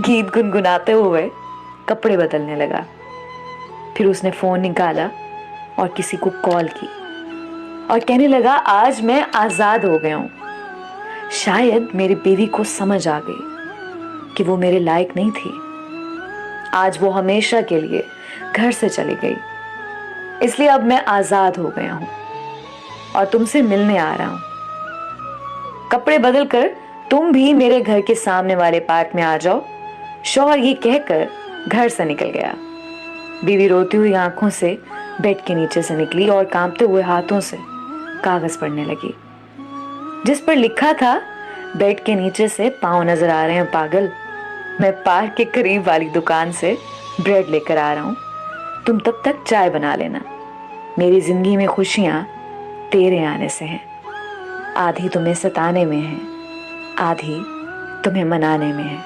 गीत गुनगुनाते हुए कपड़े बदलने लगा। फिर उसने फोन निकाला और किसी को कॉल की और कहने लगा, आज मैं आजाद हो गया हूं। शायद मेरी बीवी को समझ आ गई कि वो मेरे लायक नहीं थी। आज वो हमेशा के लिए घर से चली गई, इसलिए अब मैं आजाद हो गया हूं और तुमसे मिलने आ रहा हूं। कपड़े बदलकर तुम भी मेरे घर के सामने वाले पार्क में आ जाओ। शौहर ये कहकर घर से निकल गया। बीवी रोती हुई आंखों से बेड के नीचे से निकली और कांपते हुए हाथों से कागज पढ़ने लगी, जिस पर लिखा था, बेड के नीचे से पांव नजर आ रहे हैं पागल। मैं पार्क के करीब वाली दुकान से ब्रेड लेकर आ रहा हूं, तुम तब तक चाय बना लेना। मेरी जिंदगी में खुशियां तेरे आने से हैं। आधी तुम्हें सताने में है, आधी तुम्हें मनाने में है।